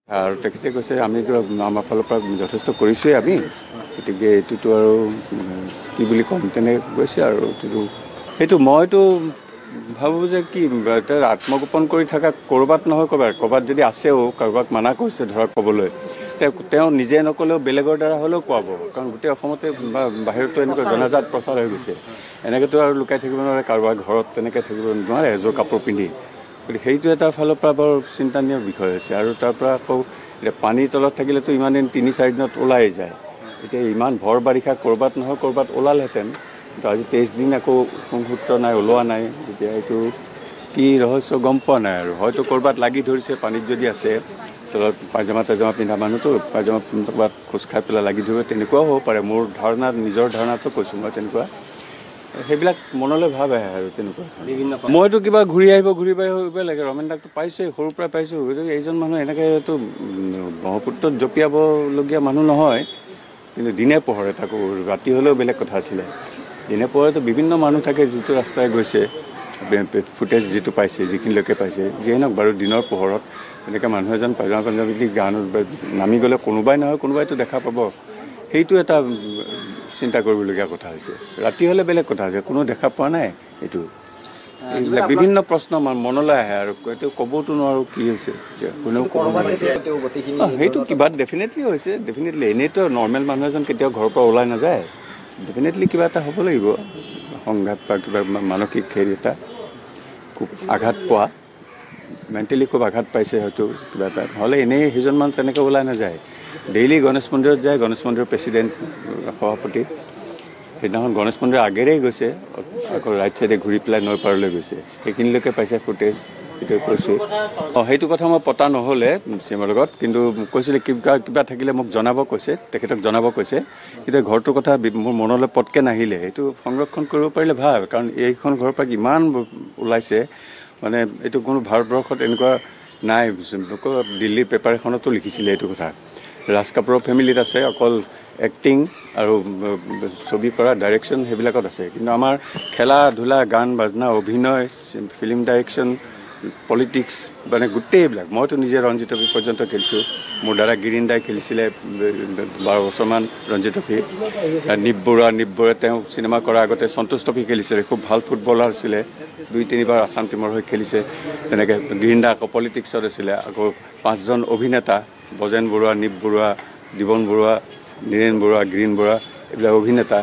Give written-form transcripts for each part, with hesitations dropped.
আৰু তেখেতে কৈছে আমিতো আমাৰ ফালৰ পৰা যথেষ্ট কৰিছোঁৱেই আমি, গতিকে এইটোতো আৰু কি বুলি ক'ম তেনেকৈ কৈছে আৰু সেইটো মইতো ভাবোঁ যে কি আত্মগোপন কৰি থকা ক'ৰবাত নহয় ক'ৰবাত যদি আছেও কাৰোবাক মানা কৰিছে ধৰক ক'বলৈ তেওঁ নিজে নক'লেও বেলেগৰ দ্বাৰা হ'লেও কোৱাব, কাৰণ গোটেই অসমতে বা বাহিৰতো এনেকুৱা জনাজাত প্ৰচাৰ হৈ গৈছে। এনেকৈতো আৰু লুকাই থাকিব নোৱাৰে, কাৰোবাৰ ঘৰত তেনেকৈ থাকিব নোৱাৰে এযোৰ কাপোৰ পিন্ধি। গতিকে সেইটো এটা ফালৰ পৰা বৰ চিন্তানীয় বিষয় হৈছে। আৰু তাৰ পৰা আকৌ এতিয়া পানীৰ তলত থাকিলেতো ইমান দিন ৩-৪ দিনত ওলাই যায়, এতিয়া ইমান ভৰ বাৰিষা ক'ৰবাত নহয় ক'ৰবাত ওলালহেঁতেন, কিন্তু আজি 23 দিন আকৌ সংসূত্ৰ নাই, ওলোৱা নাই। এতিয়া এইটো কি ৰহস্য গম পোৱা নাই আৰু হয়তো ক'ৰবাত লাগি ধৰিছে পানীত যদি আছে, তলত পায়জামা পিন্ধা মানুহটো পায়জামা ক'ৰবাত খোজ খাই পেলাই লাগি ধৰিব, তেনেকুৱাও হ'ব পাৰে। মোৰ ধাৰণা, নিজৰ ধাৰণাটো কৈছোঁ মই তেনেকুৱা, সেইবিলাক মনলৈ ভাৱ আহে আৰু তেনেকুৱা। মইতো কিবা ঘূৰি আহিব লাগে, ৰমেন দাকটো পাইছোঁৱেই, সৰুৰ পৰা পাইছোঁ। গতিকে এইজন মানুহ এনেকৈতো ব্ৰহ্মপুত্ৰত জঁপিয়াবলগীয়া মানুহ নহয়, কিন্তু দিনে পোহৰে তাকো ৰাতি হ'লেও বেলেগ কথা আছিলে। দিনে পোহৰেতো বিভিন্ন মানুহ থাকে যিটো ৰাস্তাই গৈছে, ফুটেজ যিটো পাইছে, যিখিনিলৈকে পাইছে, যিয়ে নহওক বাৰু দিনৰ পোহৰত এনেকৈ মানুহ এজন পায়জামা পিন্ধি নামি গ'লে কোনোবাই নহয় কোনোবাইতো দেখা পাব। সেইটো এটা চিন্তা কৰিবলগীয়া কথা হৈছে। ৰাতি হ'লে বেলেগ কথা হৈছে, কোনো দেখা পোৱা নাই। এইটো এইবিলাক বিভিন্ন প্ৰশ্ন মনলৈ আহে আৰু এইটো ক'বতো নোৱাৰোঁ কি হৈছে, কোনেও ক'ব নোৱাৰে। সেইটো কিবা ডেফিনেটলি হৈছে, ডেফিনেটলি। এনেইতো নৰ্মেল মানুহ এজন কেতিয়াও ঘৰৰ পৰা ওলাই নাযায়, ডেফিনেটলি কিবা এটা হ'ব লাগিব, সংঘাত বা কিবা মানসিক হেৰি এটা খুব আঘাত পোৱা, মেণ্টেলি খুব আঘাত পাইছে হয়তো কিবা এটা, নহ'লে এনেই সেইজন মানুহ তেনেকৈ ওলাই নাযায়। ডেইলি গণেশ মন্দিৰত যায়, গণেশ মন্দিৰৰ প্ৰেচিডেণ্ট সভাপতি, সেইদিনাখন গণেশ মন্দিৰৰ আগেৰেই গৈছে, আকৌ ৰাইট চাইডে ঘূৰি পেলাই নৈ পাৰলৈ গৈছে, সেইখিনিলৈকে পাইছে ফুটেজ, সেইটো কৈছোঁ। সেইটো কথা মই পতা নহ'লে চিএমৰ লগত, কিন্তু কৈছিলে কিবা থাকিলে মোক জনাব কৈছে, তেখেতক জনাব কৈছে, কিন্তু ঘৰটোৰ কথা মোৰ মনলৈ পটকৈ নাহিলে। সেইটো সংৰক্ষণ কৰিব পাৰিলে ভাল, কাৰণ এইখন ঘৰৰ পৰা ইমান ওলাইছে, মানে এইটো কোনো ভাৰতবৰ্ষত এনেকুৱা নাই। দিল্লীৰ পেপাৰ এখনতো লিখিছিলে এইটো কথা। ৰাজ কাপুৰৰ ফেমিলিত আছে অকল এক্টিং আৰু ছবি কৰা, ডাইৰেকশ্যন সেইবিলাকত আছে, কিন্তু আমাৰ খেলা ধূলা, গান বাজনা, অভিনয়, ফিল্ম ডাইৰেকশ্যন, পলিটিক্স, মানে গোটেইবিলাক। মইতো নিজে ৰঞ্জি ট্ৰফি পৰ্যন্ত খেলিছোঁ, মোৰ দাদা গিৰীন দাই খেলিছিলে 12 বছৰমান ৰঞ্জি ট্ৰফি। নিপ বৰুৱা তেওঁ চিনেমা কৰাৰ আগতে সন্তোষ ট্ৰফি খেলিছিলে, খুব ভাল ফুটবলাৰ আছিলে, 2-3 বাৰ আছাম টীমৰ হৈ খেলিছে। তেনেকৈ গিৰীন দা আকৌ পলিটিক্সত আছিলে। আকৌ 5জন অভিনেতা, বজেন বৰুৱা, নিপ বৰুৱা, দিবন বৰুৱা, নীৰেণ বৰুৱা, গিৰীন বৰুৱা, এইবিলাক অভিনেতা।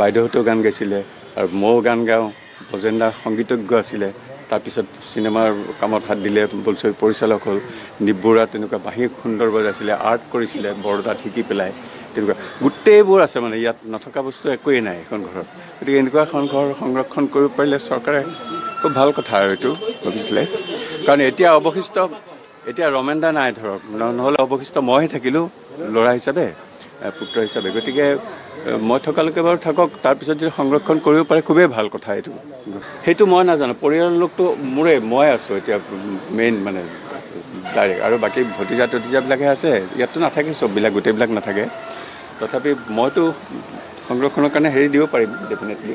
বাইদেউহঁতেও গান গাইছিলে, আৰু ময়ো গান গাওঁ। বজেন দা সংগীতজ্ঞ আছিলে, তাৰপিছত চিনেমাৰ কামত হাত দিলে, বোলছবি পৰিচালক হ'ল। নিপ বৰুৱা তেনেকুৱা বাঁহী সুন্দৰ বজাইছিলে, আৰ্ট কৰিছিলে বৰদাত শিকি পেলাই, তেনেকুৱা গোটেইবোৰ আছে। মানে ইয়াত নথকা বস্তু একোৱেই নাই এখন ঘৰত। গতিকে এনেকুৱা এখন ঘৰ সংৰক্ষণ কৰিব পাৰিলে চৰকাৰে খুব ভাল কথা আৰু এইটো ভাবিছিলে, কাৰণ এতিয়া ৰমেন দা নাই ধৰক, নহ'লে অৱশিষ্ট মইহে থাকিলোঁ ল'ৰা হিচাপে, পুত্ৰ হিচাপে। গতিকে মই থকালৈকে বাৰু থাকক, তাৰপিছত যদি সংৰক্ষণ কৰিব পাৰে খুবেই ভাল কথা এইটো। সেইটো মই নাজানো, পৰিয়ালৰ লোকটো মই আছোঁ এতিয়া মেইন, মানে ডাইৰেক্ট, আৰু বাকী ভতিজাবিলাকহে আছে। ইয়াততো নাথাকে চববিলাক, গোটেইবিলাক নাথাকে। তথাপি মইতো সংৰক্ষণৰ কাৰণে হেৰি দিব পাৰিম ডেফিনেটলি।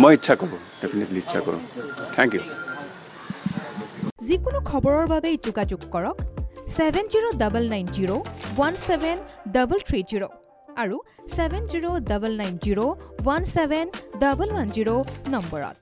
মই ইচ্ছা কৰোঁ, ডেফিনেটলি ইচ্ছা কৰোঁ। Thank you. যিকোনো খবৰৰ বাবে যোগাযোগ কৰক 7099017330 আৰু 7099017110 নম্বৰত।